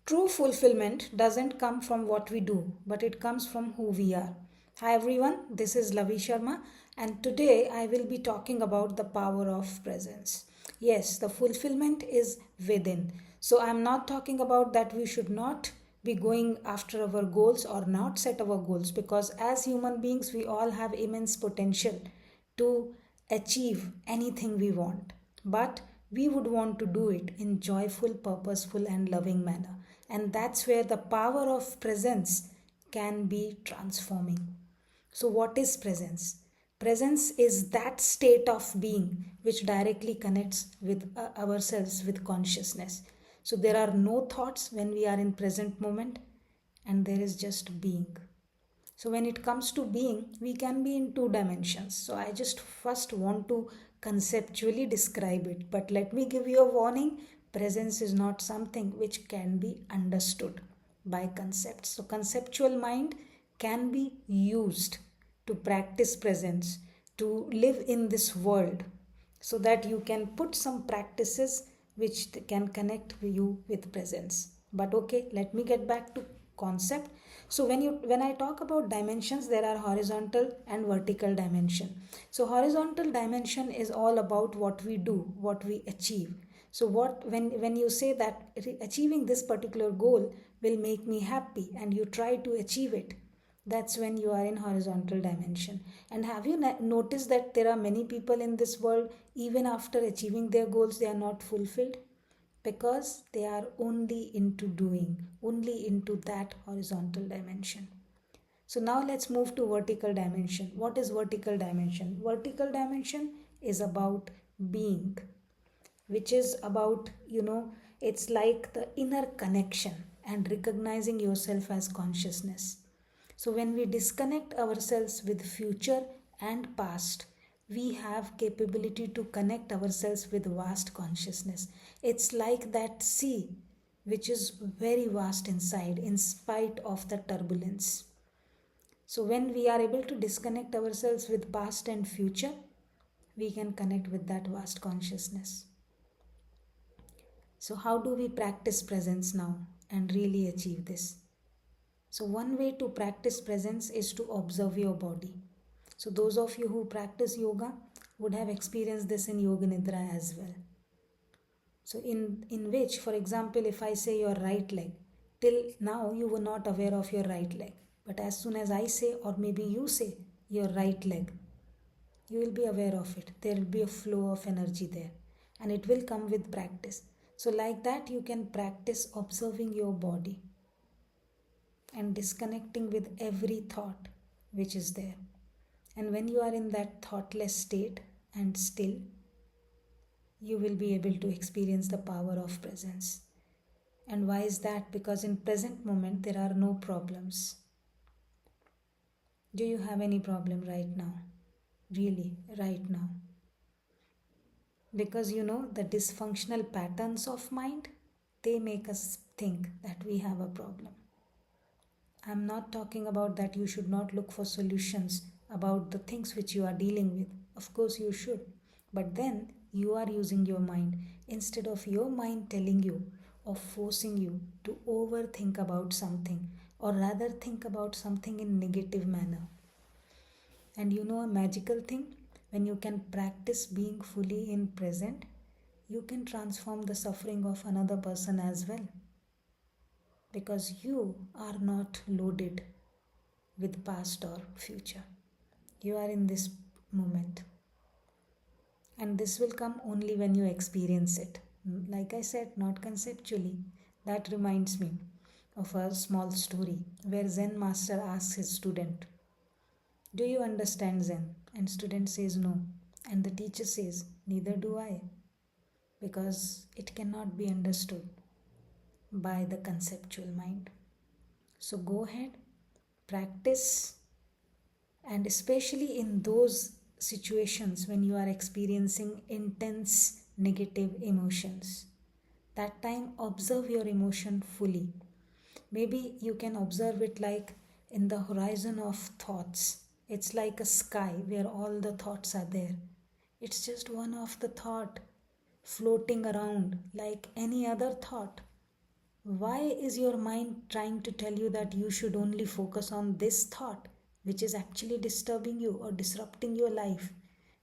True fulfillment doesn't come from what we do, but it comes from who we are. Hi everyone, this is Lavi Sharma, and today I will be talking about the power of presence. Yes, the fulfillment is within. So I'm not talking about that we should not be going after our goals or not set our goals, because as human beings, we all have immense potential to achieve anything we want. But we would want to do it in joyful, purposeful, and loving manner. And that's where the power of presence can be transforming. So, what is presence? Presence is that state of being which directly connects with ourselves with consciousness. So, there are no thoughts when we are in present moment, and there is just being. So, when it comes to being, we can be in two dimensions. So, I just first want to conceptually describe it. But let me give you a warning, presence is not something which can be understood by concepts. So, conceptual mind can be used to practice presence, to live in this world, so that you can put some practices which can connect you with presence. But okay, let me get back to concept. So when I talk about dimensions, there are horizontal and vertical dimension. So horizontal dimension is all about what we do, what we achieve. So what when you say that achieving this particular goal will make me happy, and you try to achieve it, that's when you are in horizontal dimension. And have you noticed that there are many people in this world, even after achieving their goals, they are not fulfilled? Because they are only into doing, only into that horizontal dimension. So now let's move to vertical dimension. What is vertical dimension? Vertical dimension is about being, which is about, it's like the inner connection and recognizing yourself as consciousness. So when we disconnect ourselves with future and past, we have capability to connect ourselves with vast consciousness. It's like that sea which is very vast inside in spite of the turbulence. So when we are able to disconnect ourselves with past and future, we can connect with that vast consciousness. So how do we practice presence now and really achieve this? So one way to practice presence is to observe your body. So those of you who practice yoga would have experienced this in Yoga Nidra as well. So in which, for example, if I say your right leg, till now you were not aware of your right leg. But as soon as I say, or maybe you say, your right leg, you will be aware of it. There will be a flow of energy there, and it will come with practice. So like that, you can practice observing your body and disconnecting with every thought which is there. And when you are in that thoughtless state and still, you will be able to experience the power of presence. And why is that? Because in present moment there are no problems. Do you have any problem right now? Really, right now? Because the dysfunctional patterns of mind, they make us think that we have a problem. I'm not talking about that you should not look for solutions about the things which you are dealing with. Of course, you should. But then you are using your mind instead of your mind telling you or forcing you to overthink about something, or rather think about something in negative manner. And a magical thing, when you can practice being fully in present, you can transform the suffering of another person as well, because you are not loaded with past or future. You are in this moment. And this will come only when you experience it. Like I said, not conceptually. That reminds me of a small story where Zen master asks his student, "Do you understand Zen?" And student says no. And the teacher says, "Neither do I." Because it cannot be understood by the conceptual mind. So go ahead, practice, and especially in those situations when you are experiencing intense negative emotions, that time observe your emotion fully. Maybe you can observe it like in the horizon of thoughts. It's like a sky where all the thoughts are there. It's just one of the thought floating around like any other thought. Why is your mind trying to tell you that you should only focus on this thought, which is actually disturbing you or disrupting your life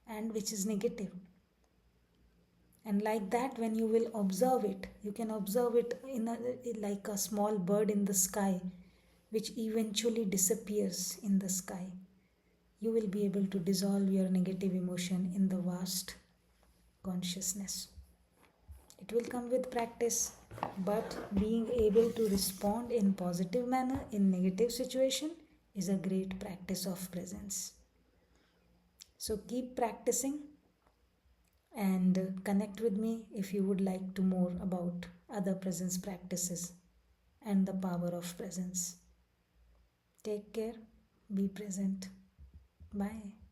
and which is negative? And like that, when you will observe it, you can observe it like a small bird in the sky, which eventually disappears in the sky. You will be able to dissolve your negative emotion in the vast consciousness. It will come with practice, but being able to respond in positive manner in negative situation is a great practice of presence. So keep practicing and connect with me if you would like to more about other presence practices and the power of presence. Take care, be present. Bye.